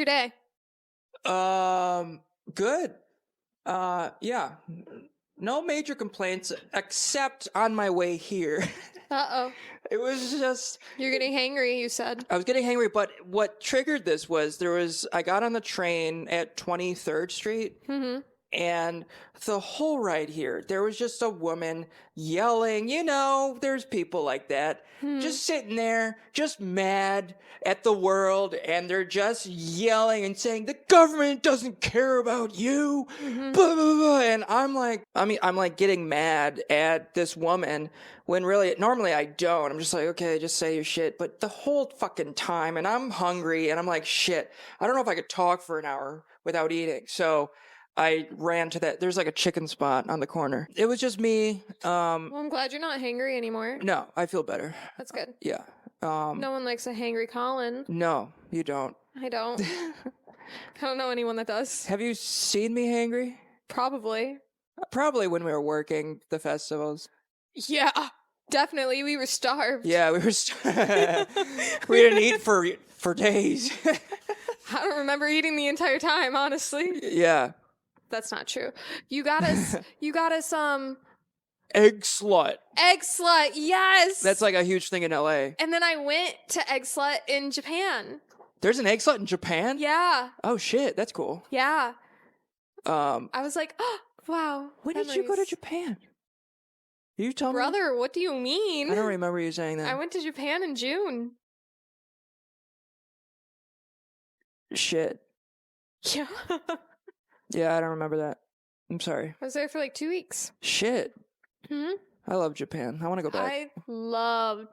your day? Good. Yeah. No major complaints except on my way here. Uh-oh. It was just... You're getting hangry, you said. I was getting hangry, but what triggered this was I got on the train at 23rd Street. Mm-hmm. And the whole ride here, there was just a woman yelling, there's people like that, just sitting there, just mad at the world, and they're just yelling and saying, the government doesn't care about you, blah, blah, blah. And I'm like getting mad at this woman when really, normally I don't. I'm just like, okay, just say your shit. But the whole fucking time, and I'm hungry, and I'm like, shit, I don't know if I could talk for an hour without eating. So I ran to that. There's like a chicken spot on the corner. It was just me. Well, I'm glad you're not hangry anymore. No, I feel better. That's good. Yeah. No one likes a hangry Colin. No, you don't. I don't. I don't know anyone that does. Have you seen me hangry? Probably. Probably when we were working the festivals. Yeah, definitely. We were starved. Yeah, we were. We didn't eat for days. I don't remember eating the entire time, honestly. Yeah. That's not true. You got us Egg slut. Egg slut, yes. That's like a huge thing in LA. And then I went to egg slut in Japan. There's an egg slut in Japan? Yeah. Oh shit, that's cool. Yeah. I was like, oh, wow. When did you go to Japan? You tell me. Brother, what do you mean? I don't remember you saying that. I went to Japan in June. Shit. Yeah. Yeah, I don't remember that. I'm sorry. I was there for like 2 weeks. Shit. Hmm? I love Japan. I want to go back. I loved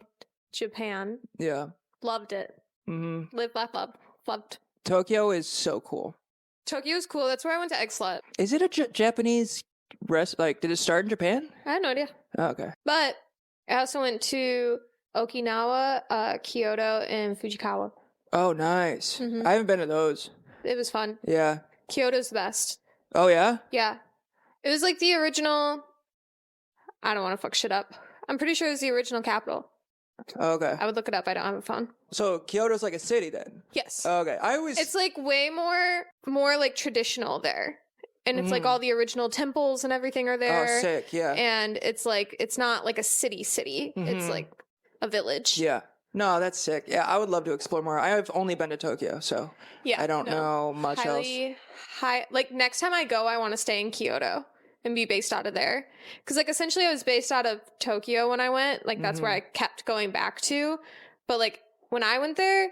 Japan. Yeah. Loved it. Mm-hmm. Live, laugh, love. Loved. Tokyo is so cool. Tokyo's cool. That's where I went to egg slut. Is it a Japanese did it start in Japan? I had no idea. Oh, okay. But I also went to Okinawa, Kyoto, and Fujikawa. Oh, nice. Mm-hmm. I haven't been to those. It was fun. Yeah. Kyoto's the best. Oh, yeah? Yeah. It was like the original... I don't want to fuck shit up. I'm pretty sure it was the original capital. Oh, okay. I would look it up. I don't have a phone. So Kyoto's like a city then? Yes. Oh, okay. It's like way more like traditional there. And it's like all the original temples and everything are there. Oh, sick, yeah. And it's like, it's not like a city. Mm-hmm. It's like a village. Yeah. No, that's sick. Yeah, I would love to explore more. I have only been to Tokyo, so yeah, I don't know much else. Like next time I go, I want to stay in Kyoto and be based out of there. Because like essentially I was based out of Tokyo when I went. Like that's where I kept going back to. But like when I went there,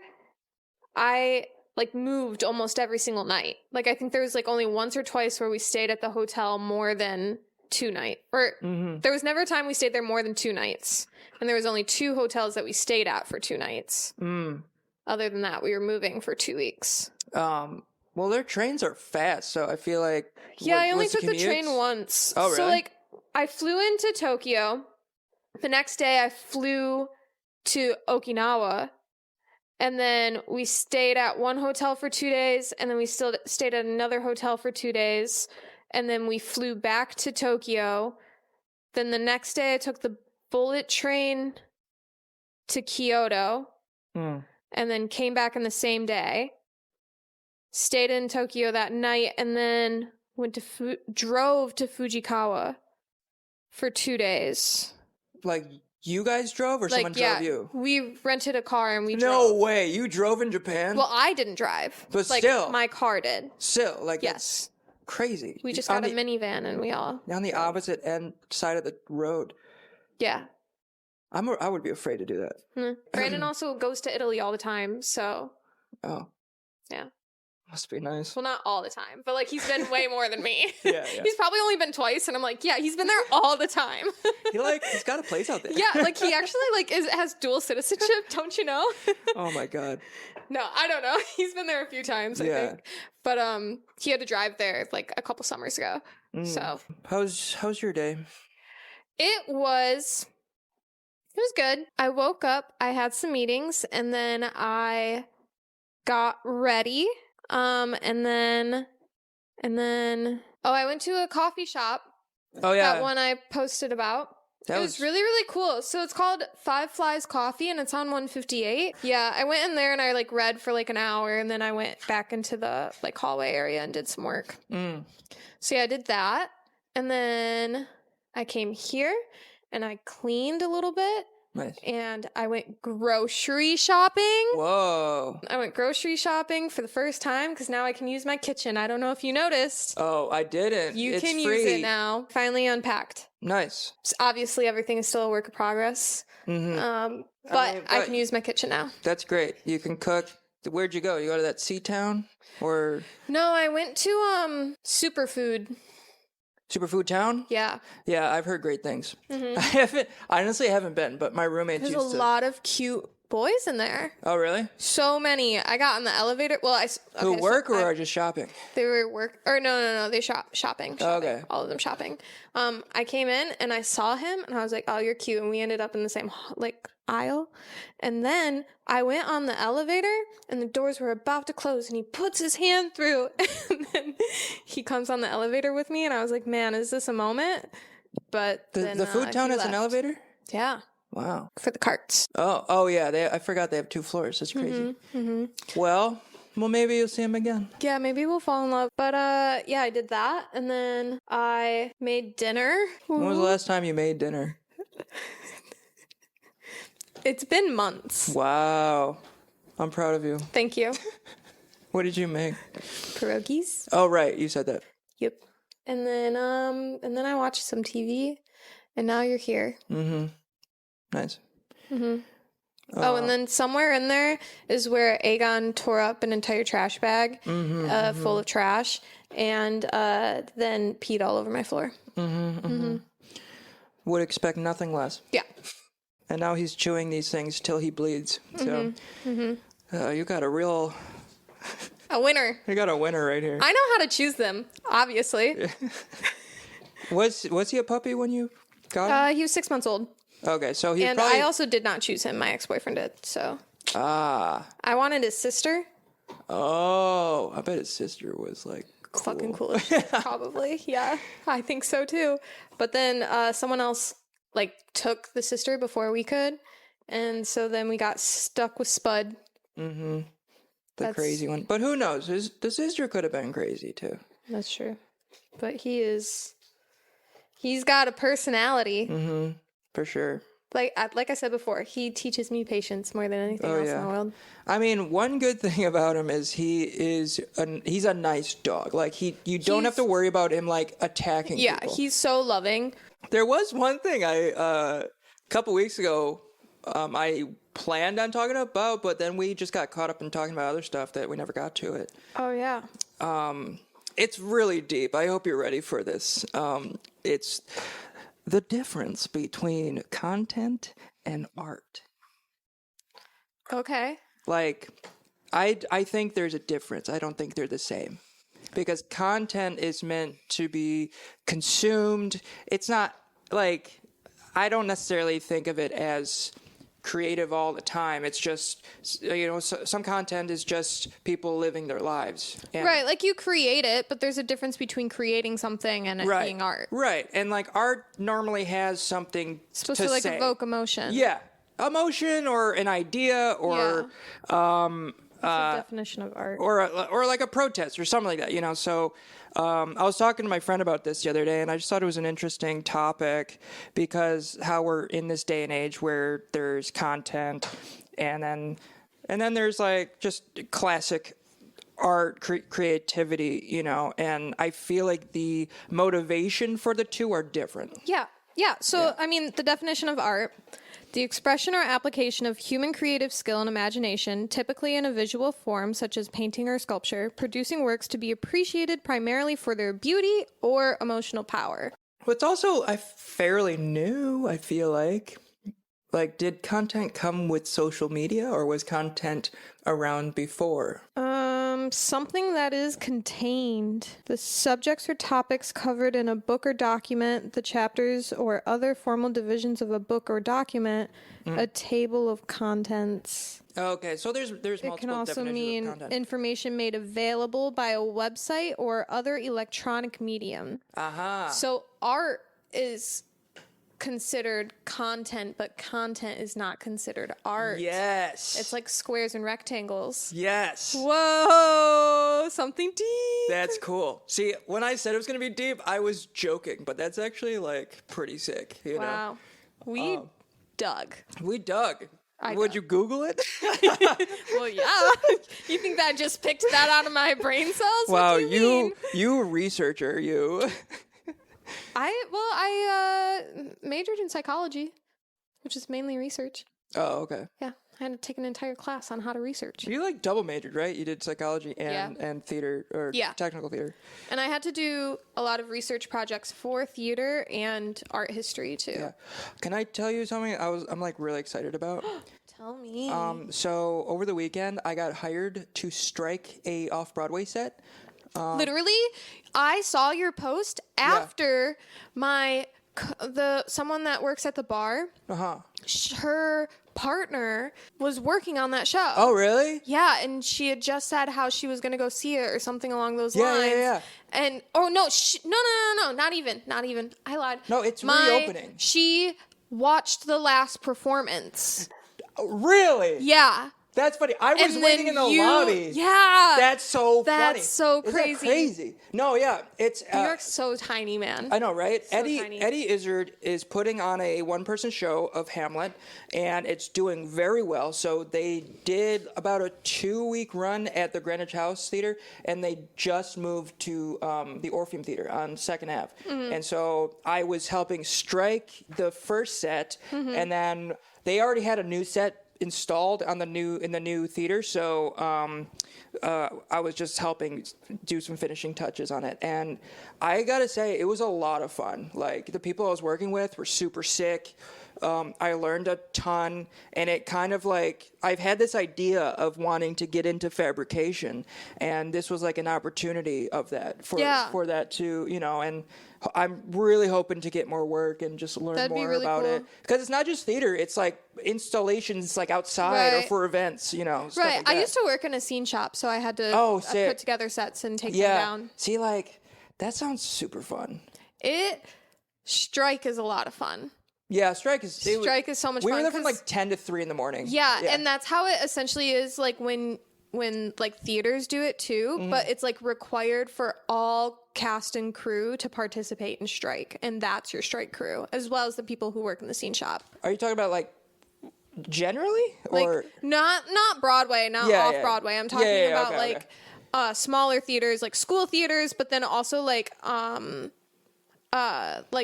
I like moved almost every single night. Like I think there was like only once or twice where we stayed at the hotel more than 2 nights. Or there was never a time we stayed there more than 2 nights. And there was only 2 hotels that we stayed at for 2 nights. Other than that, we were moving for 2 weeks. Well, their trains are fast, so I feel like... Yeah, I only took the train once. Oh, really? So, like, I flew into Tokyo. The next day, I flew to Okinawa. And then we stayed at one hotel for 2 days. And then we still stayed at another hotel for 2 days. And then we flew back to Tokyo. Then the next day, I took the bullet train to Kyoto. And then came back in the same day. Stayed in Tokyo that night, and then drove to Fujikawa for 2 days. Like, you guys drove or someone drove you? We rented a car and we drove. No way. You drove in Japan? Well, I didn't drive. But like, still. my car did. Still, like, yes. It's crazy. We just got a minivan and we all... On the opposite side of the road. Yeah. I would be afraid to do that. Brandon also goes to Italy all the time, so... Oh. Yeah. Must be nice. Well, not all the time, but like he's been way more than me. Yeah. He's probably only been twice, and I'm like, yeah, he's been there all the time. He's got a place out there. Yeah, like he actually like has dual citizenship. Don't you know? Oh my god. No, I don't know. He's been there a few times, I think. But he had to drive there like a couple summers ago. So how's your day? It was good. I woke up, I had some meetings, and then I got ready. And then I went to a coffee shop. Oh yeah. That one I posted about. It was really, really cool. So it's called Five Flies Coffee, and it's on 158. Yeah, I went in there and I like read for like an hour, and then I went back into the like hallway area and did some work. So yeah, I did that, and then I came here and I cleaned a little bit. Nice. And I went grocery shopping. Whoa. I went grocery shopping for the first time because now I can use my kitchen. I don't know if you noticed. Oh, I didn't. You it's can free. use it now. Finally unpacked. Nice. Obviously, everything is still a work of progress. But I can use my kitchen now. That's great. You can cook. Where'd you go? You go to that Sea-Town? Or No, I went to Superfood. Superfood Town? Yeah. Yeah, I've heard great things. I honestly haven't been, but my roommate There's used a to. lot of cute boys in there. Oh, really? So many. I got in the elevator. Well, Who work or are just shopping? They were no. They shopping. Okay. All of them shopping. I came in and I saw him and I was like, "Oh, you're cute." And we ended up in the same like aisle. And then I went on the elevator and the doors were about to close and he puts his hand through and then he comes on the elevator with me and I was like, "Man, is this a moment?" But the Food Town has an elevator? Yeah. Wow. For the carts. Oh yeah. I forgot they have 2 floors. That's crazy. Well, maybe you'll see him again. Yeah, maybe we'll fall in love. But yeah, I did that, and then I made dinner. When was the last time you made dinner? It's been months. Wow. I'm proud of you. Thank you. What did you make? Pierogies. Oh, right. You said that. Yep. And then I watched some TV, and now you're here. Nice. Oh, and then somewhere in there is where Aegon tore up an entire trash bag full of trash and then peed all over my floor. Would expect nothing less. Yeah. And now he's chewing these things till he bleeds. So you got a real... A winner. You got a winner right here. I know how to choose them, obviously. Was he a puppy when you got him? He was 6 months old. Okay, so he's and probably... I also did not choose him. My ex-boyfriend did, so... Ah. I wanted his sister. Oh, I bet his sister was, like, cool. Fucking cool. Probably, yeah. I think so, too. But then someone else, like, took the sister before we could, and so then we got stuck with Spud. The crazy one. But who knows? The sister could have been crazy, too. That's true. But he's got a personality. For sure. Like I said before, he teaches me patience more than anything else in the world. I mean, one good thing about him is he's a nice dog. Like you don't have to worry about him like attacking people. Yeah, he's so loving. There was one thing a couple weeks ago I planned on talking about, but then we just got caught up in talking about other stuff that we never got to it. Oh yeah. It's really deep. I hope you're ready for this. It's the difference between content and art. Okay. Like, I think there's a difference. I don't think they're the same. Because content is meant to be consumed. It's not, like, I don't necessarily think of it as creative all the time. It's just, some content is just people living their lives. And right, like you create it, but there's a difference between creating something and it being art. Right, and like art normally has something supposed to like say. Evoke emotion. Yeah, emotion or an idea or What's the definition of art? or like a protest or something like that. So I was talking to my friend about this the other day, and I just thought it was an interesting topic because how we're in this day and age where there's content and then there's like just classic art creativity, and I feel like the motivation for the two are different. Yeah. So I mean, the definition of art: the expression or application of human creative skill and imagination, typically in a visual form such as painting or sculpture, producing works to be appreciated primarily for their beauty or emotional power. Well, it's also fairly new, I feel like. Like, did content come with social media, or was content around before? Something that is contained. The subjects or topics covered in a book or document, the chapters or other formal divisions of a book or document, a table of contents. Okay, so there's multiple It can also definitions mean of content. information made available by a website or other electronic medium. Aha. So art is considered content, but content is not considered art. Yes. It's like squares and rectangles. Yes. Whoa, something deep. That's cool. See, when I said it was going to be deep, I was joking, but that's actually like pretty sick, you know? Wow. We dug. We dug. Would dug. you Google it? Well, yeah. You think that just picked that out of my brain cells? Wow, What do you mean? you researcher, you. I majored in psychology, which is mainly research. Oh, okay. Yeah, I had to take an entire class on how to research. You like double majored, right? You did psychology and theater or technical theater. And I had to do a lot of research projects for theater and art history too. Yeah. Can I tell you something I'm like really excited about? Tell me. So over the weekend I got hired to strike a off-Broadway set. Literally, I saw your post after someone that works at the bar. Her partner was working on that show. Oh, really? Yeah, and she had just said how she was gonna go see it or something along those lines. Yeah. And no, not even. I lied. No, it's reopening. She watched the last performance. Really? Yeah. That's funny. I was waiting in the lobby. Yeah. That's so funny. That's so Isn't crazy. that crazy? No, yeah. It's New York's so tiny, man. I know, right? So tiny. Eddie Izzard is putting on a one-person show of Hamlet, and it's doing very well. So they did about a 2-week run at the Greenwich House Theater, and they just moved to the Orpheum Theater on 2nd Ave. And so I was helping strike the first set, and then they already had a new set installed in the new theater, so I was just helping do some finishing touches on it, and I gotta say it was a lot of fun. Like, the people I was working with were super sick. I learned a ton, and it kind of like, I've had this idea of wanting to get into fabrication, and this was like an opportunity of that for that to, you know, and I'm really hoping to get more work and just learn more about it, because it's not just theater, it's like installations like outside or for events, you know, stuff like that. I used to work in a scene shop, so I had to put together sets and take them down. See, like, that sounds super fun. Strike is a lot of fun. Yeah, strike is so much fun. We were there from like 10 to 3 in the morning. Yeah, and that's how it essentially is, like when like theaters do it too, but it's like required for all cast and crew to participate in strike, and that's your strike crew, as well as the people who work in the scene shop. Are you talking about like generally, or like not Broadway, not off Broadway? I'm talking about smaller theaters, like school theaters, but then also like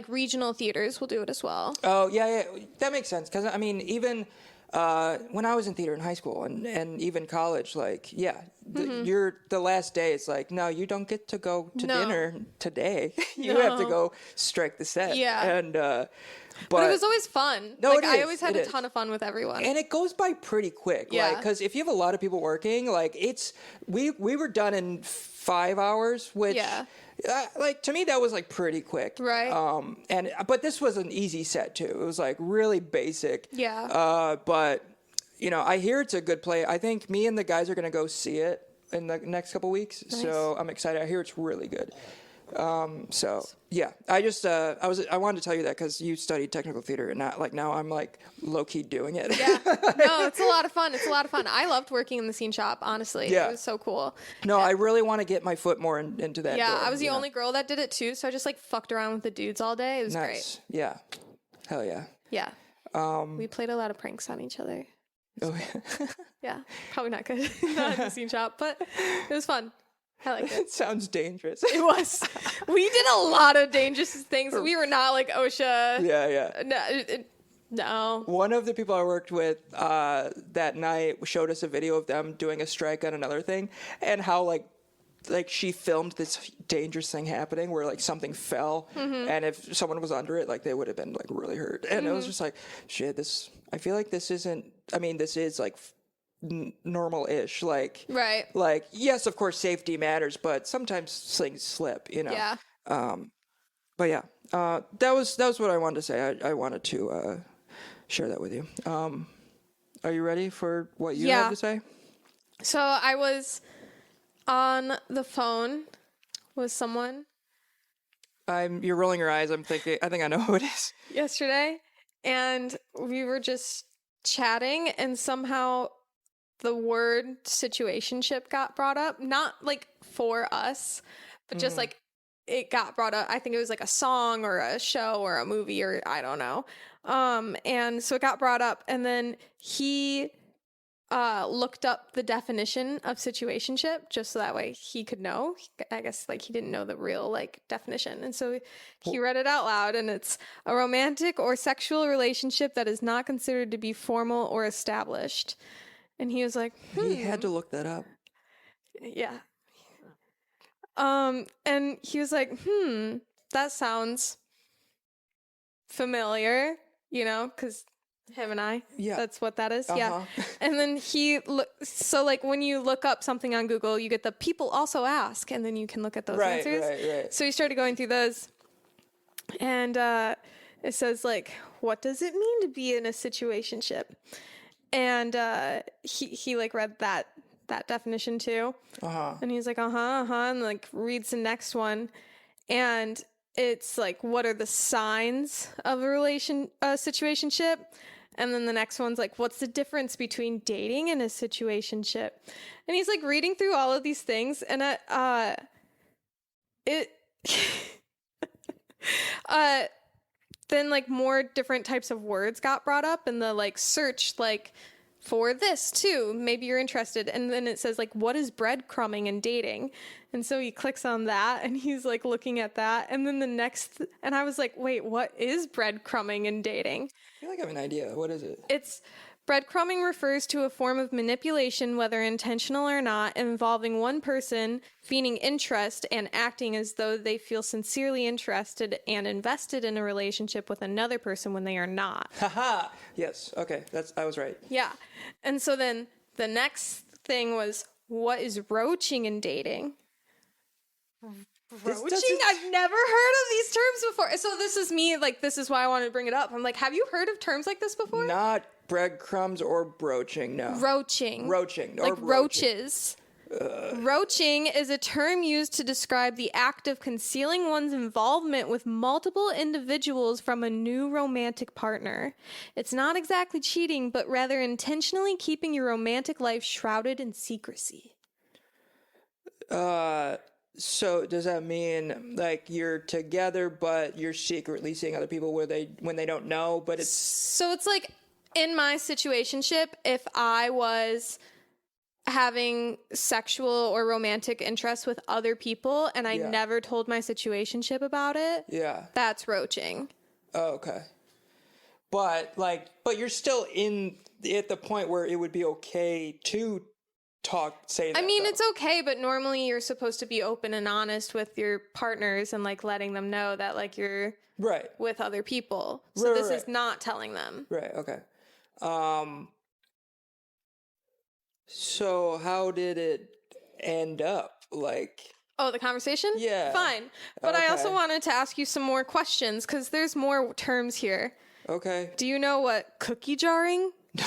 regional theaters will do it as well. Oh, yeah, that makes sense. Because, I mean, even when I was in theater in high school and even college, like, the last day, it's like, no, you don't get to go to dinner today. You have to go strike the set. Yeah. And, but it was always fun. No, like, I always had a ton of fun with everyone. And it goes by pretty quick. Yeah. Because if you have a lot of people working, like, we were done in 5 hours, which... Yeah. Like, to me, that was like pretty quick, right? But this was an easy set too. It was like really basic, but you know, I hear it's a good play. I think me and the guys are gonna go see it in the next couple weeks, so I'm excited. I hear it's really good. So yeah, I wanted to tell you that because you studied technical theater, and not like now I'm like low key doing it. Yeah, no, it's a lot of fun. I loved working in the scene shop. Honestly, it was so cool. No, I really want to get my foot more into that. Yeah, I was the only girl that did it too, so I just like fucked around with the dudes all day. It was great. Yeah, hell yeah. Yeah. We played a lot of pranks on each other. Oh yeah. Yeah, probably not good. Not in the scene shop, but it was fun. I like it. It sounds dangerous. It was. We did a lot of dangerous things. We were not like OSHA. Yeah. No. One of the people I worked with that night showed us a video of them doing a strike on another thing, and how like she filmed this dangerous thing happening where like something fell, and if someone was under it, like they would have been like really hurt. And it was just like, shit, I feel like this isn't, I mean, this is like normal-ish, like, right, like, yes, of course safety matters, but sometimes things slip, you know. Yeah. But yeah, that was what I wanted to say. I wanted to share that with you. Are you ready for what you have to say? So I was on the phone with someone You're rolling your eyes. I think I know who it is. yesterday, and we were just chatting, and somehow the word situationship got brought up. Not like for us, but just like it got brought up. I think it was like a song or a show or a movie or I don't know. And so it got brought up, and then he looked up the definition of situationship just so that way he could know. I guess like he didn't know the real like definition. And so he read it out loud, and it's a romantic or sexual relationship that is not considered to be formal or established. And he was like, He had to look that up. yeah. And he was like, that sounds familiar, you know, because him and I, that's what that is. Yeah. And then so like when you look up something on Google, you get the people also ask, and then you can look at those answers. Right. So he started going through those, and it says like, what does it mean to be in a situationship? And he like read that definition too. And he's like, and like reads the next one, and it's like, what are the signs of a situationship? And then the next one's like, what's the difference between dating and a situationship? And he's like reading through all of these things, and then like more different types of words got brought up, and the like search like for this too, maybe you're interested. And then it says like, what is breadcrumbing and dating? And so he clicks on that, and he's like looking at that, and then the next, and I was like, wait, what is breadcrumbing and dating? I feel like I have an idea. What is it? It's breadcrumbing refers to a form of manipulation, whether intentional or not, involving one person feigning interest and acting as though they feel sincerely interested and invested in a relationship with another person when they are not. Haha. Yes. Okay. I was right. Yeah. And so then the next thing was, what is roaching and dating? Roaching? I've never heard of these terms before. So this is me, like, this is why I wanted to bring it up. I'm like, have you heard of terms like this before? Not breadcrumbs or broaching, no. Roaching. Roaching. Like roaches. Roaching is a term used to describe the act of concealing one's involvement with multiple individuals from a new romantic partner. It's not exactly cheating, but rather intentionally keeping your romantic life shrouded in secrecy. So does that mean like you're together but you're secretly seeing other people when they don't know, but it's So it's like in my situationship, if I was having sexual or romantic interest with other people and I never told my situationship about it, that's roaching. Oh, okay. But you're still at the point where it would be okay to say that. I mean, it's okay, but normally you're supposed to be open and honest with your partners and like letting them know that like you're with other people. So this is not telling them. Right. Okay. So how did it end up? Like, oh, the conversation? Yeah. Fine. But I also wanted to ask you some more questions because there's more terms here. Okay. Do you know what cookie jarring? No.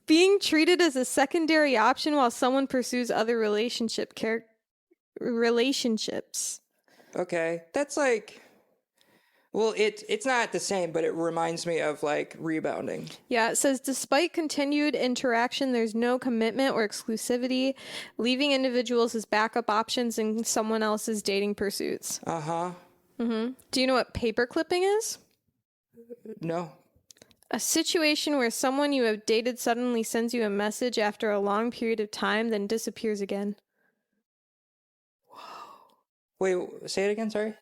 Being treated as a secondary option while someone pursues other relationships. Okay. That's like, well, it's not the same, but it reminds me of like rebounding. Yeah, it says despite continued interaction, there's no commitment or exclusivity, leaving individuals as backup options in someone else's dating pursuits. Uh-huh. Mm-hmm. Do you know what paper clipping is? No. A situation where someone you have dated suddenly sends you a message after a long period of time, then disappears again. Wait, say it again, sorry?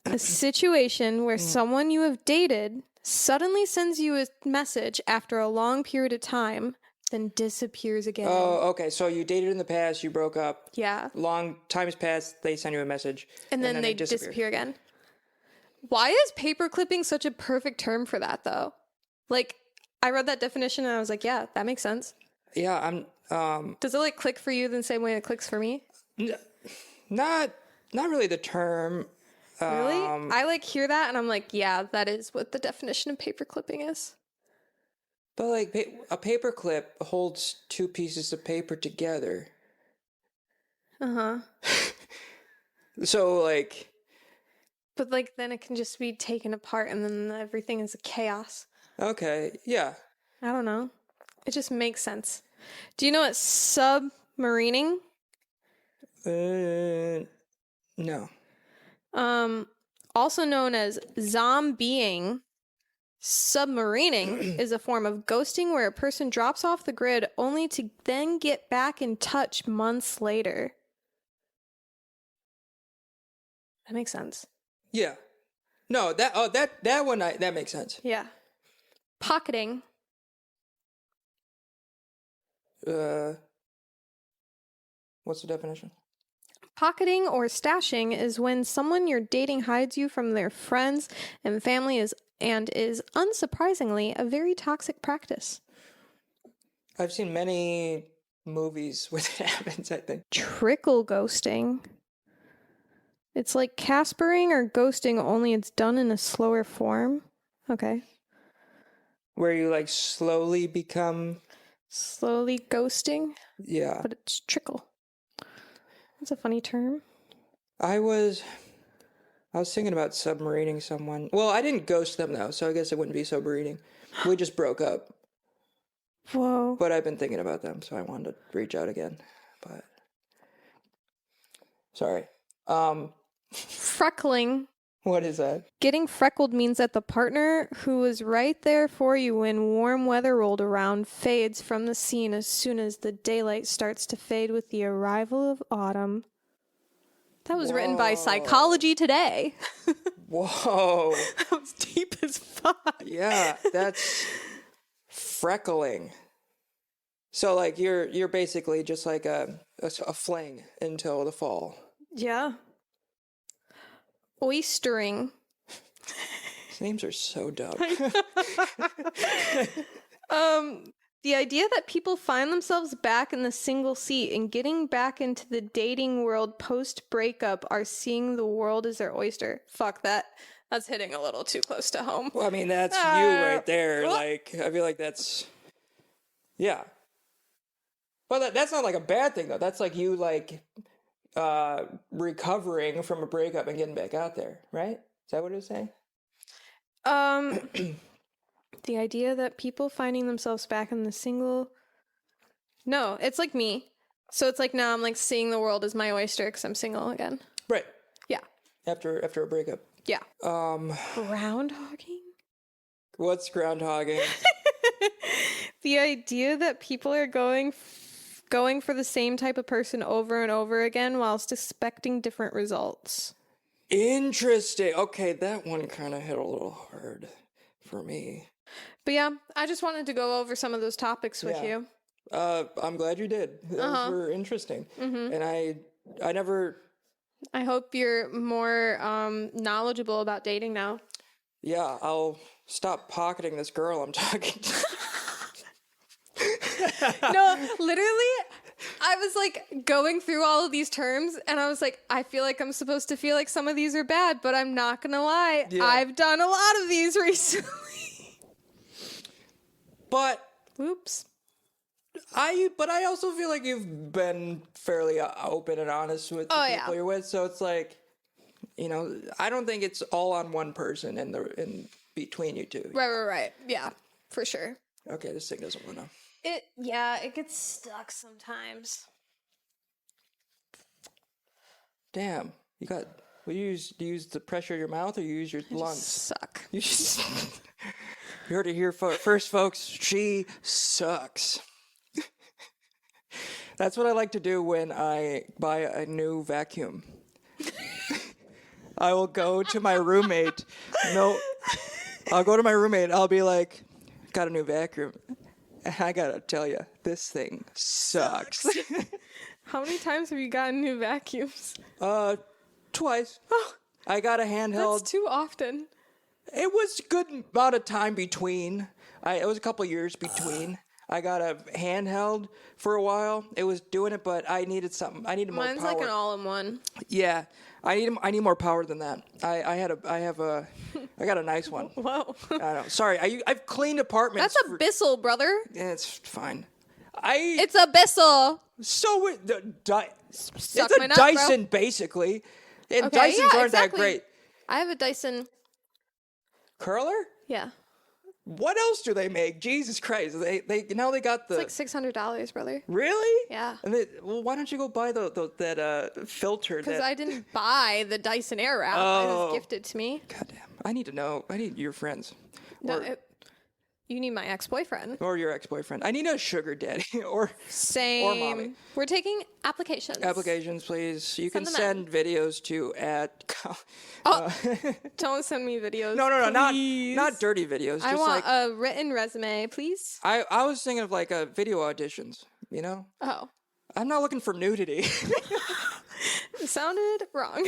A situation where someone you have dated suddenly sends you a message after a long period of time, then disappears again. Oh, okay. So you dated in the past, you broke up. Yeah. Long time has passed, they send you a message. And then they disappear again. Why is paper clipping such a perfect term for that, though? Like, I read that definition and I was like, yeah, that makes sense. Yeah, Does it, like, click for you the same way it clicks for me? Not really the term. Really? I, like, hear that and I'm like, yeah, that is what the definition of paper clipping is. But, like, a paper clip holds two pieces of paper together. Uh-huh. So, like... But, like, then it can just be taken apart and then everything is a chaos. Okay, yeah. I don't know. It just makes sense. Do you know what submarining? No. Also known as zombieing, submarining is a form of ghosting where a person drops off the grid only to then get back in touch months later. That makes sense. Yeah. No, that one that makes sense. Yeah. Pocketing. What's the definition? Pocketing or stashing is when someone you're dating hides you from their friends and family is unsurprisingly a very toxic practice. I've seen many movies where that happens, I think. Trickle ghosting. It's like Caspering or ghosting, only it's done in a slower form. Okay. Where you like slowly become... Slowly ghosting? Yeah. But it's trickle. That's a funny term. I was thinking about submarining someone. Well, I didn't ghost them though, so I guess it wouldn't be submarining. We just broke up. Whoa. But I've been thinking about them, so I wanted to reach out again. But sorry. Freckling. What is that? Getting freckled means that the partner who was right there for you when warm weather rolled around fades from the scene as soon as the daylight starts to fade with the arrival of autumn. That was written by Psychology Today. Whoa. That was deep as fuck. Yeah, that's freckling. So like you're basically just like a fling until the fall. Yeah. Oystering. These names are so dumb. The idea that people find themselves back in the single seat and getting back into the dating world post-breakup are seeing the world as their oyster. Fuck that. That's hitting a little too close to home. Well, I mean, that's you right there. Like, I feel like that's... Yeah. But that's not like a bad thing, though. That's like you, like, recovering from a breakup and getting back out there, right? Is that what it was saying? The idea that people finding themselves back in the single... No, it's like me. So it's like now I'm like seeing the world as my oyster because I'm single again. Right. Yeah. After a breakup. Yeah. Groundhogging? What's groundhogging? The idea that people are going for the same type of person over and over again whilst expecting different results. Interesting. Okay, that one kind of hit a little hard for me. But yeah, I just wanted to go over some of those topics with you. I'm glad you did. Those were interesting. Mm-hmm. And I never... I hope you're more knowledgeable about dating now. Yeah, I'll stop pocketing this girl I'm talking to. No, literally, I was like going through all of these terms and I was like, I feel like I'm supposed to feel like some of these are bad, but I'm not gonna lie. Yeah. I've done a lot of these recently. But oops. I also feel like you've been fairly open and honest with the people you're with, so it's like, you know, I don't think it's all on one person in between you two. Right. Yeah, for sure. Okay, this thing doesn't want to. It gets stuck sometimes. Damn, you got. Do you use the pressure of your mouth or you use your lungs? Suck. You just. You heard it here first, folks. She sucks. That's what I like to do when I buy a new vacuum. I will go to my roommate. I'll go to my roommate. I'll be like, got a new vacuum. And I gotta tell you, this thing sucks. How many times have you gotten new vacuums? Twice. Oh, I got a handheld. That's too often. It was good amount of time between. It was a couple years between. I got a handheld for a while. It was doing it, but I needed something. I needed more power. Mine's like an all-in-one. Yeah, I need more power than that. I got a nice one. Whoa. I don't know. Sorry, I've cleaned apartments. That's a Bissell, brother. Yeah, it's fine. It's a Bissell. So it's Suck a my nut, Dyson bro. basically, and Okay, Dysons aren't exactly. that great. I have a Dyson. Curler? Yeah. What else do they make? Jesus Christ! They now they got the It's like $600, brother. really? Yeah. And well, why don't you go buy that filter? Because I didn't buy the Dyson Airwrap. It was gifted to me. Goddamn! I need to know. I need your friends. No, you need my ex-boyfriend. Or your ex-boyfriend. I need a sugar daddy or Same. or mommy. We're taking applications. Applications, please. You can them send videos to at. Don't send me videos. No, please. not dirty videos. I Just want like a written resume, please. I was thinking of like a video auditions. You know. Oh, I'm not looking for nudity. it sounded wrong.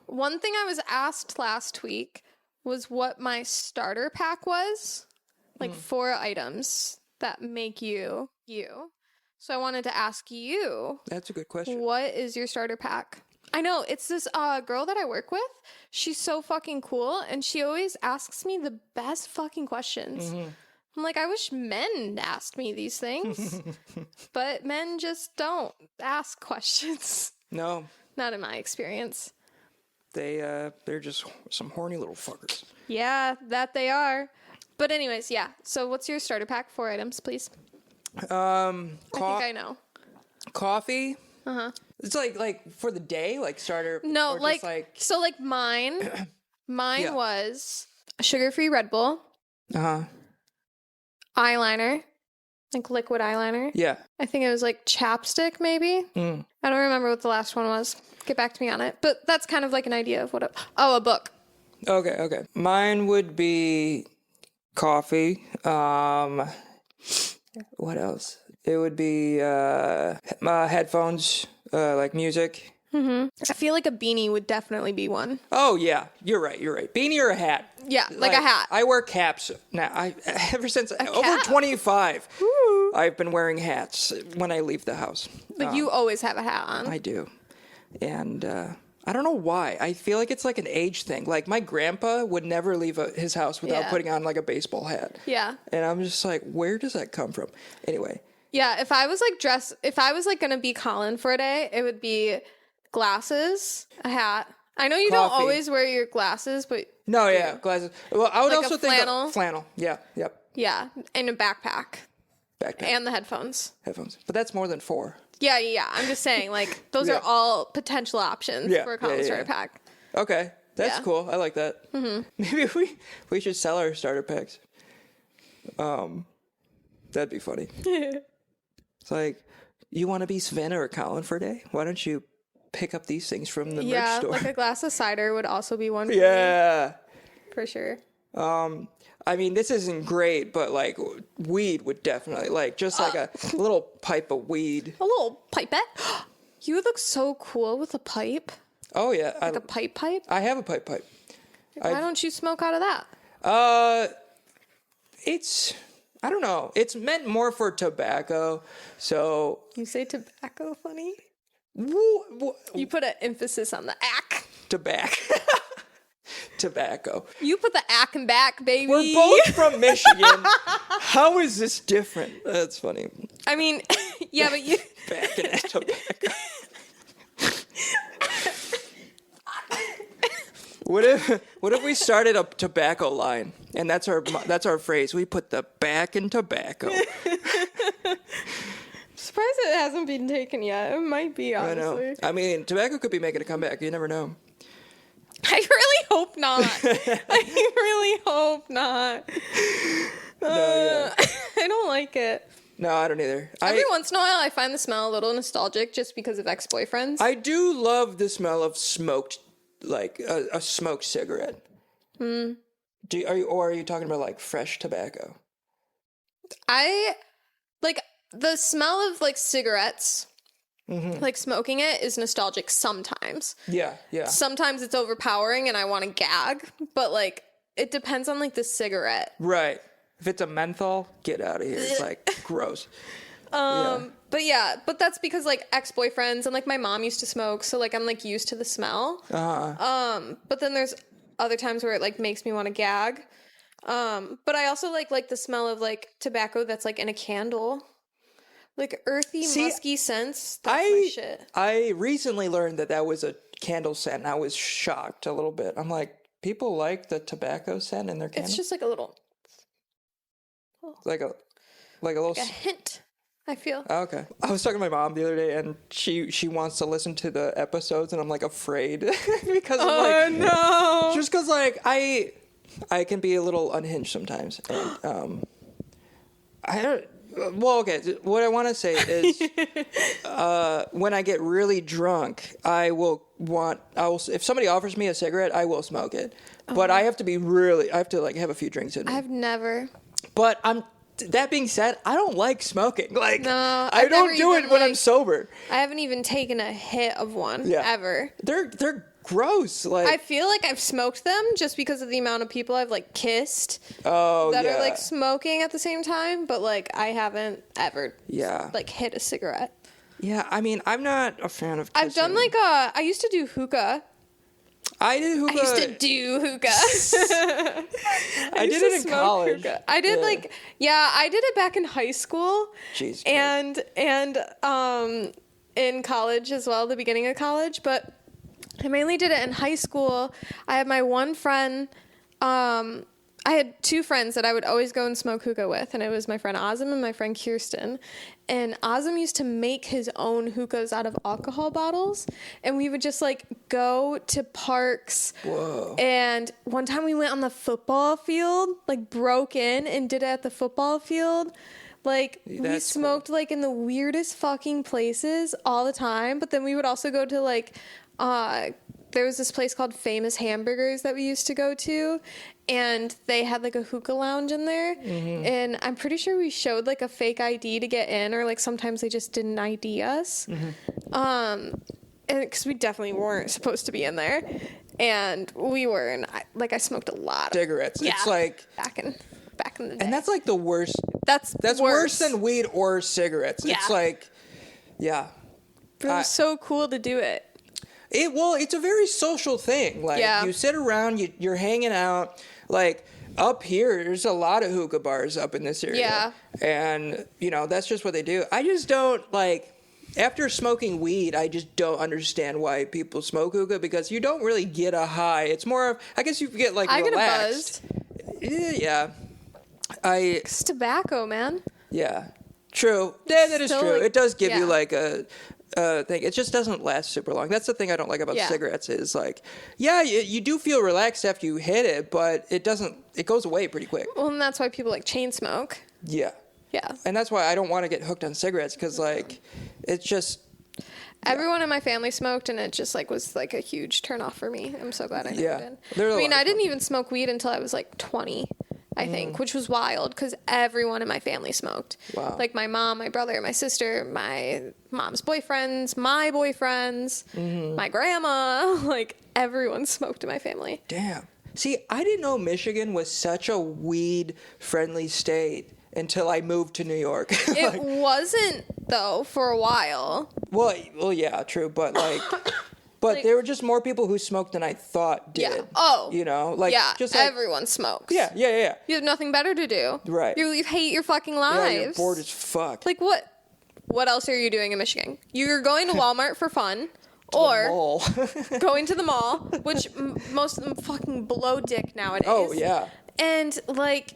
One thing I was asked last week was what my starter pack was. Like 4 items that make you you. So I wanted to ask you, That's a good question. what is your starter pack? I know, it's this girl that I work with. She's so fucking cool, and she always asks me the best fucking questions. I'm like, I wish men asked me these things. But men just don't ask questions. No, Not in my experience. they're just some horny little fuckers. Yeah, that they are. But anyways, yeah. So what's your starter pack? 4 items, please. I think I know. Coffee. It's like for the day, like starter. No, or like, just so like mine Yeah. was a sugar-free Red Bull, eyeliner, like liquid eyeliner. Yeah. I think it was like chapstick, maybe. I don't remember what the last one was. Get back to me on it. But that's kind of like an idea of what a book. Okay. Mine would be coffee. What else? It would be my headphones, like music. I feel like a beanie would definitely be one. Oh yeah, you're right. Beanie or a hat. Yeah, like a hat. I wear caps now. Ever since over 25, I've been wearing hats when I leave the house. Like you always have a hat on. I do, and I don't know why. I feel like it's like an age thing. Like my grandpa would never leave his house without Yeah. putting on like a baseball hat. Yeah. And I'm just like, where does that come from? Anyway. Yeah, if I was like gonna be Colin for a day, it would be glasses, a hat. I know you don't Coffee. always wear your glasses, but No, yeah, glasses. Well, I would Like a also think flannel? of flannel. Yeah, yep. yeah, and a backpack Backpack, and the headphones. headphones. But that's more than 4. Yeah. I'm just saying, like, those Yeah. are all potential options Yeah, for a Colin yeah. starter pack. Okay, that's Yeah. cool. I like that. Maybe we should sell our starter packs. That'd be funny. It's like, you want to be Savannah or Colin for a day? Why don't you pick up these things from the merch Yeah, store? like a glass of cider would also be one for Yeah. me, for sure. I mean, this isn't great, but like weed would definitely like just like a little pipe of weed. A little pipette. You would look so cool with a pipe. Oh yeah, Like a pipe? I have a pipe. Why don't you smoke out of that? It's I don't know. It's meant more for tobacco. So You say tobacco funny? woo, You put an emphasis on the ack. tobacco. You put the ack and back, baby. We're both from Michigan. How is this different? That's funny. I mean, yeah, but you. Back in that tobacco. What if we started a tobacco line, and that's our phrase? We put the back in tobacco. Surprised it hasn't been taken yet. It might be, I honestly. know. I mean, tobacco could be making a comeback. You never know. I really hope not. I really hope not. No, yeah. I don't like it. No, I don't either. Every once in a while, I find the smell a little nostalgic just because of ex-boyfriends. I do love the smell of smoked, like a smoked cigarette. Are you talking about like fresh tobacco? I like the smell of like cigarettes. Like smoking it is nostalgic sometimes. Yeah. Sometimes it's overpowering and I want to gag, but like it depends on like the cigarette. Right. If it's a menthol, get out of here. It's like gross. But that's because like ex-boyfriends and like my mom used to smoke, so like I'm like used to the smell. But then there's other times where it like makes me want to gag. But I also like the smell of like tobacco that's like in a candle. Like earthy, See, musky scents. That's my shit. I recently learned that was a candle scent, and I was shocked a little bit. I'm like, people like the tobacco scent in their candles? It's just like a little, like a little like a hint, I feel. Oh, okay. I was talking to my mom the other day, and she wants to listen to the episodes, and I'm like afraid because I'm like, no, just because like I can be a little unhinged sometimes, and I don't. Well, okay. What I want to say is, when I get really drunk, if somebody offers me a cigarette, I will smoke it, but I have to like have a few drinks in me. I've never. But that being said, I don't like smoking. Like, No, I don't do it when I'm sober. I haven't even taken a hit of one ever. They're gross. Like, I feel like I've smoked them just because of the amount of people I've like kissed that are like smoking at the same time, but like I haven't ever like hit a cigarette. Yeah, I mean, I'm not a fan of kissing. I've done like I used to do hookah. I did hookah. I used to do hookah. I did it in college. Hookah. I did I did it back in high school. Jeez. And in college as well, the beginning of college, but I mainly did it in high school. I had my one friend, I had two friends that I would always go and smoke hookah with, and it was my friend Azim and my friend Kirsten. And Azim used to make his own hookahs out of alcohol bottles, and we would just like go to parks. Whoa. And one time we went on the football field, like broke in and did it at the football field. Like, we smoked like in the weirdest fucking places all the time, but then we would also go to like there was this place called Famous Hamburgers that we used to go to, and they had like a hookah lounge in there. Mm-hmm. And I'm pretty sure we showed like a fake ID to get in, or like sometimes they just didn't ID us. Mm-hmm. And because we definitely weren't supposed to be in there, and we were, and I smoked a lot of cigarettes. It's like back in the day, and that's like the worst. That's worse than weed or cigarettes. Yeah. It's like, yeah, but it was so cool to do it. It's a very social thing. Like, you sit around, you're hanging out. Like, up here, there's a lot of hookah bars up in this area. Yeah. And, that's just what they do. I just don't, like, after smoking weed, I just don't understand why people smoke hookah, because you don't really get a high. It's more of, I guess you get, like, relaxed. I get a buzz. Yeah. It's tobacco, man. Yeah. True. Yeah, that is true. Like, it does give you, like, a thing. It just doesn't last super long. That's the thing I don't like about cigarettes is like, you do feel relaxed after you hit it, but it goes away pretty quick. Well, and that's why people like chain smoke. Yeah. Yeah. And that's why I don't want to get hooked on cigarettes, because like, it's just... Everyone in my family smoked, and it just like was like a huge turn off for me. I'm so glad I never did. I mean, I didn't even smoke weed until I was like 20. I think, which was wild because everyone in my family smoked. Wow. Like my mom, my brother, my sister, my mom's boyfriends, my boyfriends, my grandma. Like, everyone smoked in my family. Damn. See, I didn't know Michigan was such a weed-friendly state until I moved to New York. It wasn't, though, for a while. Well, yeah, true, but like... But there were just more people who smoked than I thought did. Yeah. Oh. Just like, everyone smokes. Yeah. You have nothing better to do. Right. You hate your fucking lives. Yeah, you're bored as fuck. Like, what else are you doing in Michigan? You're going to Walmart for fun. Or going to the mall, which most of them fucking blow dick nowadays. Oh, yeah. And, like,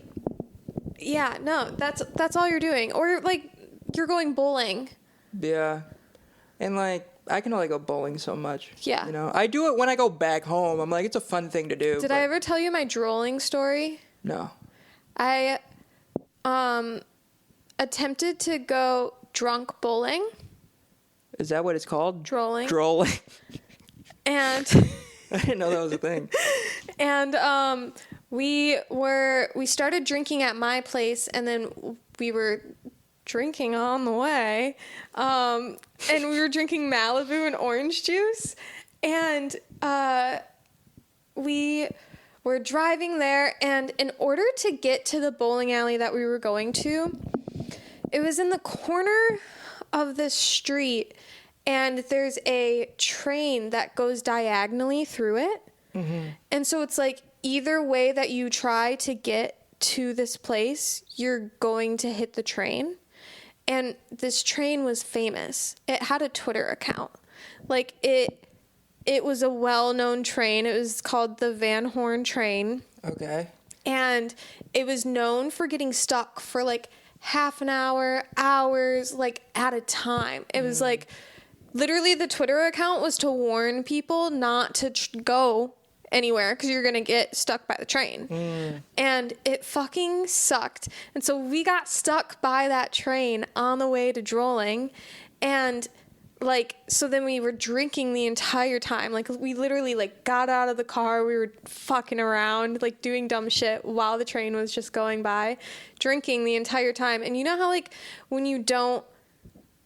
that's all you're doing. Or, like, you're going bowling. Yeah. And, like, I can only go bowling so much. Yeah. I do it when I go back home. I'm like, it's a fun thing to do. Did I ever tell you my drooling story? No. I attempted to go drunk bowling. Is that what it's called? Drolling. And I didn't know that was a thing. And we started drinking at my place, and then we were drinking on the way, and we were drinking Malibu and orange juice, and we were driving there, and in order to get to the bowling alley that we were going to, it was in the corner of the street, and there's a train that goes diagonally through it, and so it's like either way that you try to get to this place, you're going to hit the train. And this train was famous. It had a Twitter account. Like, it was a well-known train. It was called the Van Horn train. Okay. And it was known for getting stuck for like half an hour, hours, like at a time. It was like literally the Twitter account was to warn people not to go anywhere because you're going to get stuck by the train. And it fucking sucked. And so we got stuck by that train on the way to Drolling. And like, so then we were drinking the entire time. Like, we literally, like, got out of the car. We were fucking around, like, doing dumb shit while the train was just going by, drinking the entire time. And you know how, like, when you don't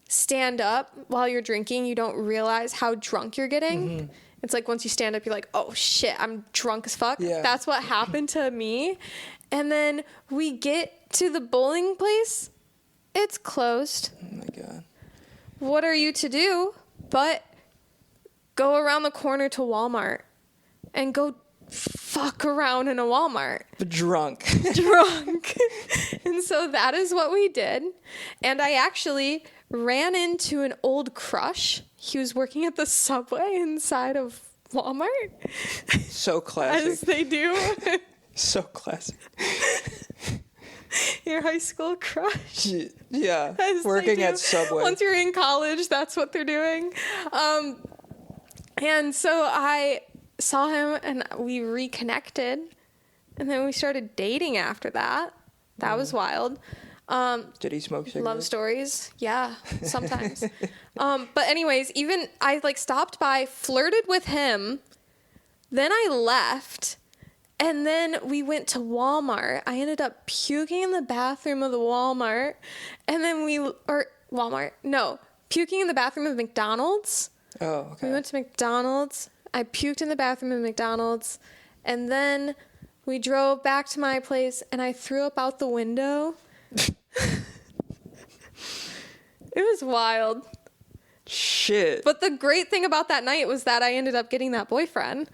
stand up while you're drinking, you don't realize how drunk you're getting? It's like once you stand up, you're like, oh, shit, I'm drunk as fuck. Yeah. That's what happened to me. And then we get to the bowling place. It's closed. Oh, my God. What are you to do but go around the corner to Walmart and go fuck around in a Walmart? Drunk. And so that is what we did. And I actually ran into an old crush. He was working at the Subway inside of Walmart. So classic. As they do. So classic. Your high school crush. Yeah. As they Working do. at Subway. Once you're in college, that's what they're doing. And so I saw him and we reconnected. And then we started dating after that. That was wild. Did he smoke cigarettes? Love stories. Yeah, sometimes. But anyways, even I like stopped by, flirted with him. Then I left. And then we went to Walmart. I ended up puking in the bathroom of the Walmart. And then puking in the bathroom of McDonald's. Oh, okay. We went to McDonald's. I puked in the bathroom of McDonald's. And then we drove back to my place and I threw up out the window. It was wild. Shit. But the great thing about that night was that I ended up getting that boyfriend.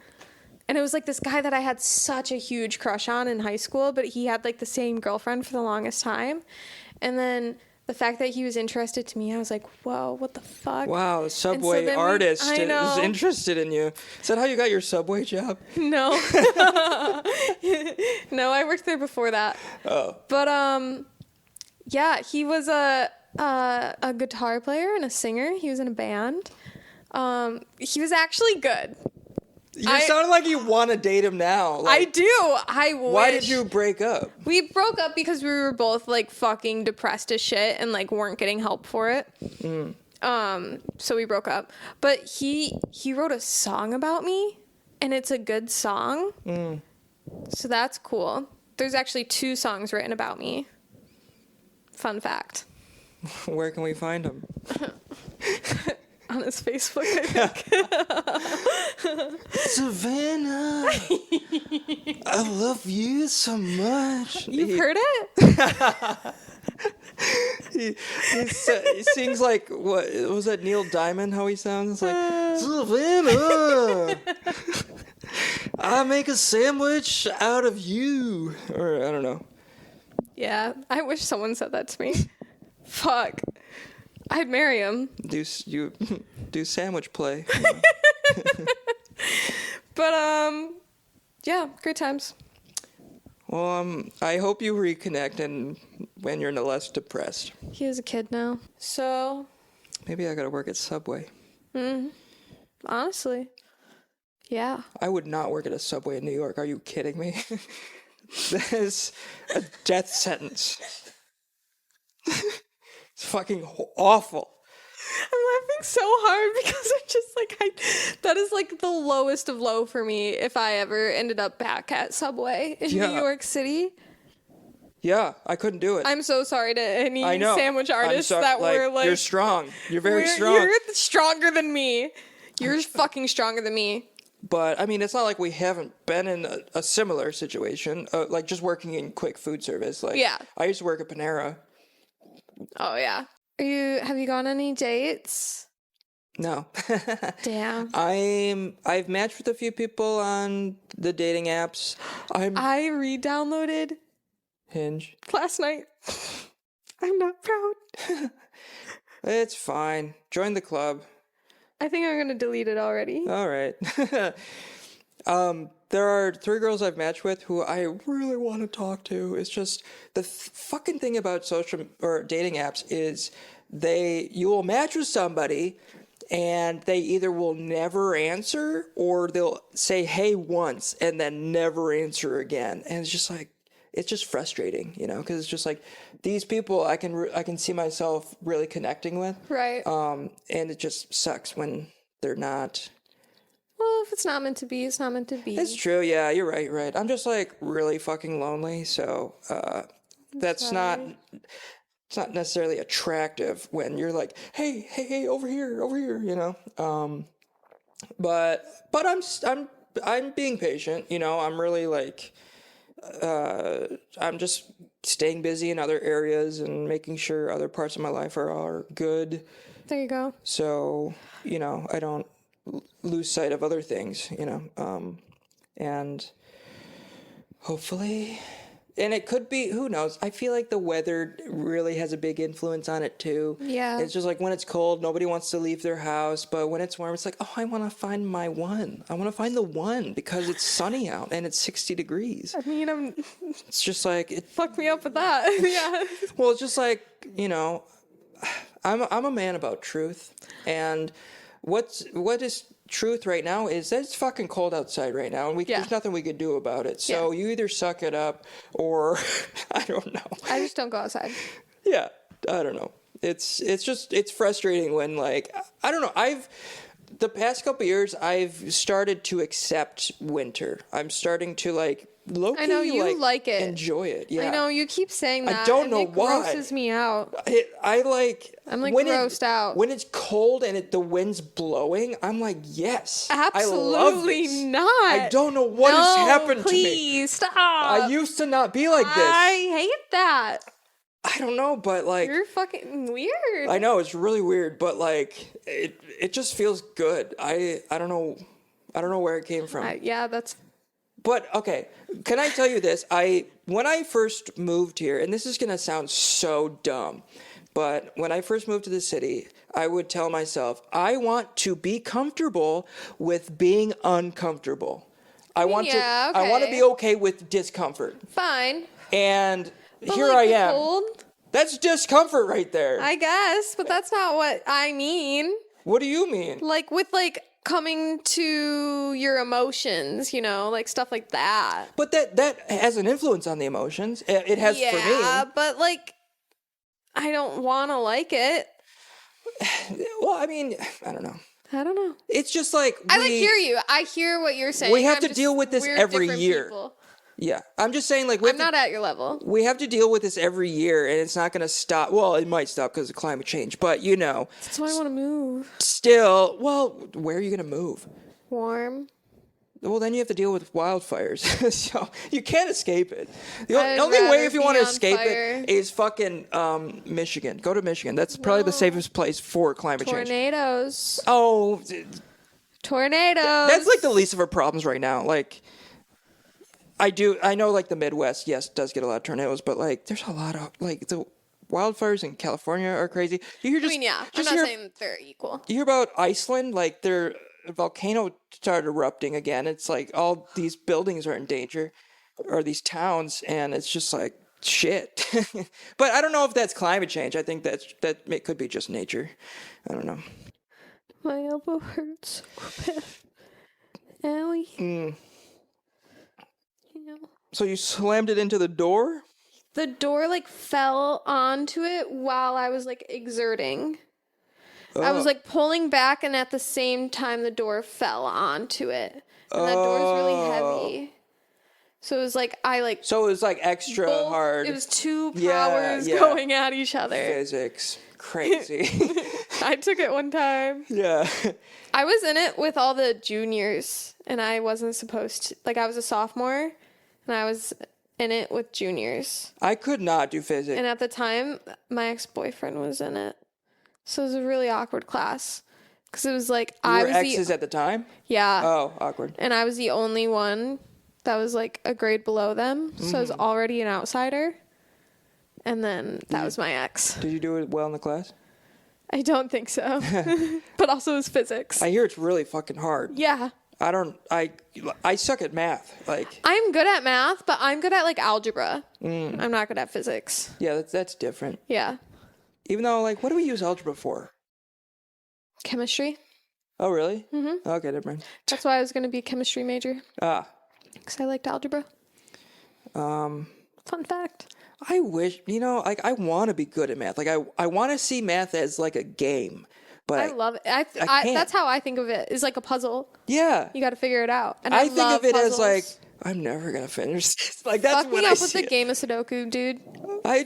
And it was like this guy that I had such a huge crush on in high school, but he had like the same girlfriend for the longest time. And then the fact that he was interested to me, I was like, whoa, what the fuck? Wow, Subway artist is interested in you. Is that how you got your Subway job? No. No, I worked there before that. Oh. But yeah, he was a guitar player and a singer. He was in a band. He was actually good. You sound like you want to date him now. Like, I do. I wish. Why did you break up? We broke up because we were both like fucking depressed as shit and like weren't getting help for it. So we broke up. But he wrote a song about me, and it's a good song. So that's cool. There's actually 2 songs written about me. Fun fact. Where can we find him? On his Facebook, I think. Savannah, I love you so much. You've heard it? He sings like, what was that, Neil Diamond, how he sounds? Like, Savannah, I make a sandwich out of you. Or, I don't know. Yeah, I wish someone said that to me. Fuck. I'd marry him. Do sandwich play. But, yeah, great times. Well, I hope you reconnect and when you're less depressed. He is a kid now. So, Maybe I gotta work at Subway. honestly, yeah. I would not work at a Subway in New York. Are you kidding me? That is a death sentence. It's fucking awful. I'm laughing so hard because I'm just like, that is like the lowest of low for me if I ever ended up back at Subway in New York City. Yeah, I couldn't do it. I'm so sorry to any I know. sandwich artists that were like... You're strong. You're very strong. You're stronger than me. You're fucking stronger than me. But, I mean, it's not like we haven't been in a similar situation. Like, just working in quick food service. Like, yeah. I used to work at Panera. Oh, yeah. Have you gone on any dates? No. Damn. I've matched with a few people on the dating apps. I re-downloaded Hinge. last night. I'm not proud. It's fine. Join the club. I think I'm gonna delete it already. All right. There are 3 girls I've matched with who I really want to talk to. It's just the fucking thing about social or dating apps is you will match with somebody and they either will never answer or they'll say hey once and then never answer again. And it's just like, it's just frustrating, because it's just like these people I can see myself really connecting with. Right. And it just sucks when they're not. Well, if it's not meant to be, it's not meant to be. It's true. Yeah, you're right. I'm just like really fucking lonely. So it's not necessarily attractive when you're like, hey, over here, But I'm being patient. I'm really like, I'm just staying busy in other areas and making sure other parts of my life are good. There you go. So, I don't lose sight of other things, and hopefully, and it could be, who knows? I feel like the weather really has a big influence on it too. Yeah. It's just like when it's cold, nobody wants to leave their house, but when it's warm, it's like, oh, I want to find my one. I want to find the one because it's sunny out and it's 60 degrees. I mean, It's just like fuck me up with that. Yeah. Well, it's just like, I'm a man about truth, and what is truth right now is that it's fucking cold outside right now, and there's nothing we could do about it. So you either suck it up or I don't know. I just don't go outside. Yeah, I don't know. It's frustrating when, like, I don't know. The past couple years I've started to accept winter. I'm starting to like low-key, I know you like it. Enjoy it. Yeah. I know you keep saying that. I don't know why. It grosses me out. I'm like grossed out. When it's cold and the wind's blowing, I'm like, yes. Absolutely I love this. not. I don't know what has happened to me. Please stop. I used to not be like this. I hate that. I don't know, but like, you're fucking weird. I know it's really weird, but like it just feels good. I don't know where it came from. That's. But okay, can I tell you this? When I first moved here, and this is gonna sound so dumb, but when I first moved to the city, I would tell myself, I want to be comfortable with being uncomfortable. I want to be okay with discomfort. Fine. And but here like I am. Cold? That's discomfort right there. I guess, but that's not what I mean. What do you mean? Like with like coming to your emotions, like stuff like that. But that has an influence on the emotions. It has for me. Yeah, but like I don't want to like it. Well, I mean, I don't know. It's just like I hear you. I hear what you're saying. We have to deal with this every year. People. Yeah, I'm just saying, like, I'm not at your level. We have to deal with this every year, and it's not going to stop. Well, it might stop because of climate change, but That's why I want to move. Still, well, where are you going to move? Warm. Well, then you have to deal with wildfires, so you can't escape it. The I'd only way if you want to on escape fire. it is fucking Michigan. Go to Michigan. That's probably the safest place for climate change. Tornadoes. Oh, Tornadoes. That's like the least of our problems right now. Like, I know, like, the Midwest, yes, does get a lot of tornadoes, but, like, there's a lot of, like, the wildfires in California are crazy. I'm not saying that they're equal. You hear about Iceland? Like, their volcano started erupting again. It's like all these buildings are in danger, or these towns, and it's just like, shit. But I don't know if that's climate change. I think that it could be just nature. I don't know. My elbow hurts so bad. Owie. So you slammed it into the door? The door like fell onto it while I was like exerting. I was like pulling back, and at the same time the door fell onto it. And that door is really heavy. So it was like So it was like extra hard. It was two powers going at each other. Physics. Crazy. I took it one time. Yeah. I was in it with all the juniors, and I wasn't supposed to. Like, I was a sophomore, and I was in it with juniors. I could not do physics. And at the time, my ex-boyfriend was in it. So it was a really awkward class. Because it was like, I was exes at the time? Yeah. Oh, awkward. And I was the only one that was like a grade below them. So I was already an outsider. And then that was my ex. Did you do it well in the class? I don't think so. But also it was physics. I hear it's really fucking hard. Yeah. I suck at math. Like, I'm good at math, but I'm good at like algebra. I'm not good at physics. yeah, that's different. Yeah. Even though, like, what do we use algebra for? Chemistry. Oh, really? Mm-hmm. Okay, never mind. That's why I was going to be a chemistry major. Ah. Because I liked algebra. Fun fact. I wish, like, I want to be good at math. Like, I want to see math as like a game. But I love it. I can't. That's how I think of it. Is like a puzzle. Yeah. You got to figure it out. And I think love of it puzzles. as like, I'm never going to finish this. Like, that's Fuck what me I up see. with the game of Sudoku, dude.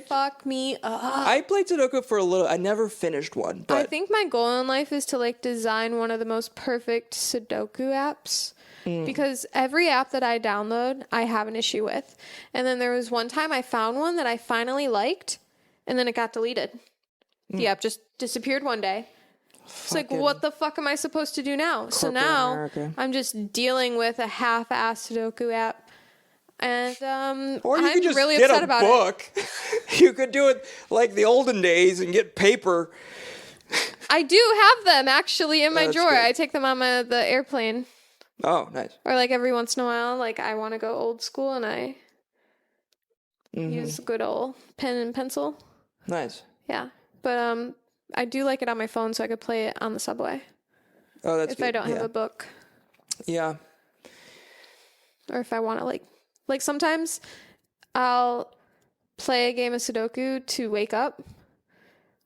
Fuck me up. I played Sudoku for a little. I never finished one. But I think my goal in life is to like design one of the most perfect Sudoku apps. Because every app that I download, I have an issue with. And then there was one time I found one that I finally liked, and then it got deleted. The app just disappeared one day. It's like, what the fuck am I supposed to do now? So now America. I'm just dealing with a half-ass Sudoku app. And or you I'm could just really get upset a about book. You could do it like the olden days and get paper. I do have them actually in my That's drawer. good. I take them on the airplane. Oh, nice. Or like every once in a while, like I want to go old school and I use good old pen and pencil. Nice. Yeah. But I do like it on my phone so I could play it on the subway. Oh, that's if good. I don't have a book. Yeah. Or if I want to like sometimes I'll play a game of Sudoku to wake up,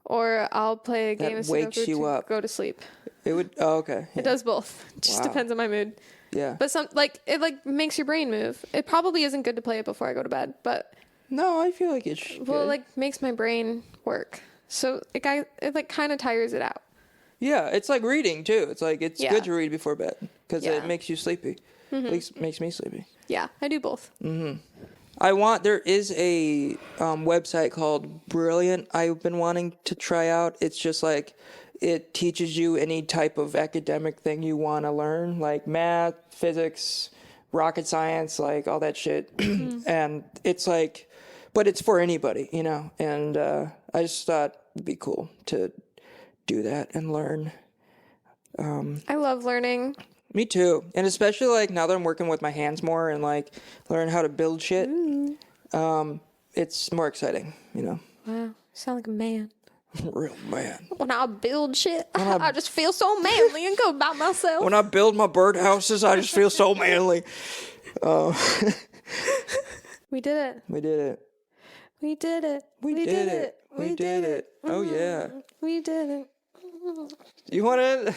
or I'll play a game of wakes Sudoku you to up. go to sleep. It would. Oh, okay. It does both. It just depends on my mood. Yeah. But it makes your brain move. It probably isn't good to play it before I go to bed, but No, I feel like it should. well, it like makes my brain work. So it like kind of tires it out. Yeah, it's like reading too. It's like it's Yeah. good to read before bed because Yeah. it makes you sleepy. At least makes me sleepy. Yeah, I do both. There is a website called Brilliant I've been wanting to try out. It's just like it teaches you any type of academic thing you want to learn, like math, physics, rocket science, like all that shit. And it's like, but it's for anybody, and I just thought it'd be cool to do that and learn. I love learning. Me too. And especially like now that I'm working with my hands more and like learn how to build shit, it's more exciting, Wow, you sound like a man. Real man. When I build shit, I just feel so manly and good about myself. When I build my birdhouses, I just feel so manly. We did it. We did it. We did it. We did it. We did it. Oh yeah. We did it. You wanna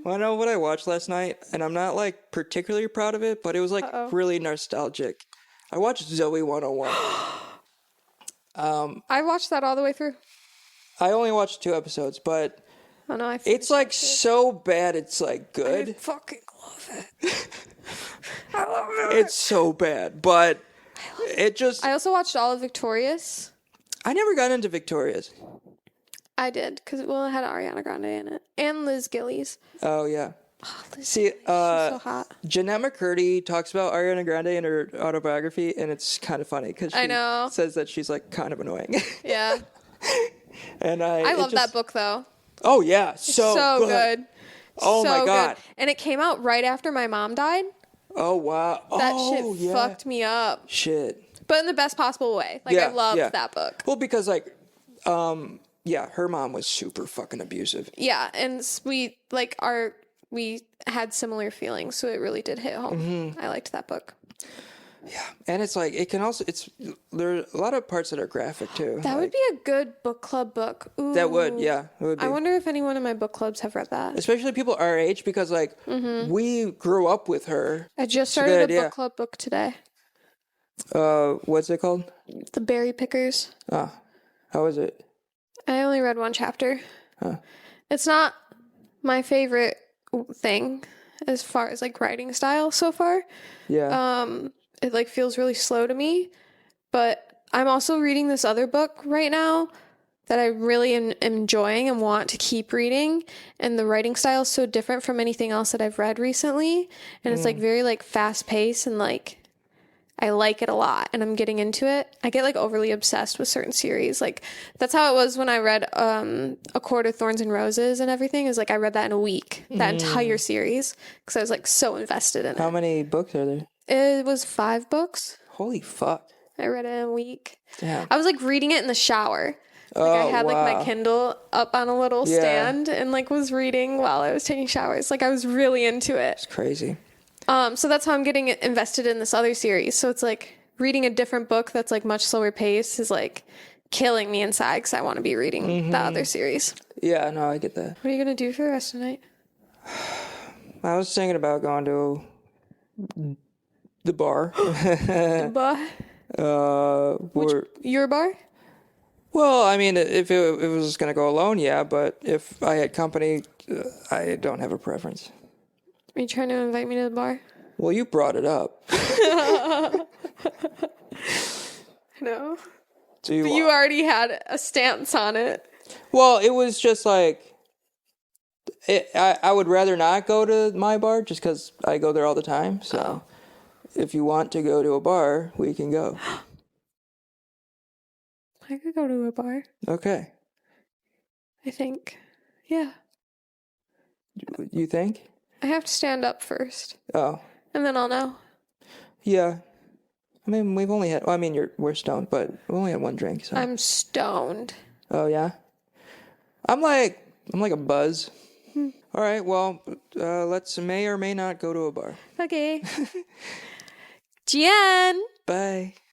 know what I watched last night? And I'm not like particularly proud of it, but it was like really nostalgic. I watched Zoe 101. I watched that all the way through. I only watched 2 episodes, but Oh no, it's like so bad it's like I good. fucking love it. I love it. It's so bad, but it just I also watched all of Victorious. I never got into Victoria's. I did because it had Ariana Grande in it and Liz Gillies. Oh yeah. Oh, Liz See, Gillies, she's so hot. Jeanette McCurdy talks about Ariana Grande in her autobiography, and it's kind of funny because she I know. says that she's like kind of annoying. Yeah, And I love that book though. Oh yeah, so good. Oh so my God. good. And it came out right after my mom died. Oh wow. That oh, shit yeah. fucked me up, Shit. but in the best possible way. Like I loved that book. Well, because like, yeah, her mom was super fucking abusive. Yeah, and we had similar feelings, so it really did hit home. I liked that book. Yeah, and it's like it can also there are a lot of parts that are graphic too. That would be a good book club book. Ooh. That would, yeah, it would be. I wonder if anyone in my book clubs have read that. Especially people our age, because like we grew up with her. I just started a book club book today. What's it called? The Berry Pickers. Oh, how is it? I only read one chapter. Huh. It's not my favorite thing as far as like writing style so far. Yeah. It like feels really slow to me, but I'm also reading this other book right now that I really am enjoying and want to keep reading, and the writing style is so different from anything else that I've read recently, and it's like very like fast paced, and like I like it a lot and I'm getting into it. I get like overly obsessed with certain series. Like that's how it was when I read A Court of Thorns and Roses and everything. Is like I read that in a week, that entire series, because I was like so invested in it. How many books are there? It was 5 books. Holy fuck. I read it in a week. Damn. I was like reading it in the shower. Like I had like my Kindle up on a little stand and like was reading while I was taking showers. Like I was really into it. It's crazy. So that's how I'm getting invested in this other series. So it's like reading a different book that's like much slower pace is like killing me inside because I want to be reading the other series. Yeah, no, I get that. What are you going to do for the rest of the night? I was thinking about going to the bar. Your bar? Well, I mean, if it was going to go alone, yeah, but if I had company, I don't have a preference. Are you trying to invite me to the bar? Well, you brought it up. No. So But you already had a stance on it. Well, it was just like, I would rather not go to my bar just because I go there all the time. So if you want to go to a bar, we can go. I could go to a bar. Okay. I think. Yeah. You think? I have to stand up first. Oh. And then I'll know. Yeah. I mean, we've only had, well, I mean, we're stoned, but we only had one drink, so. I'm stoned. Oh, yeah? I'm like a buzz. All right, well, let's may or may not go to a bar. Okay. Jen! Bye.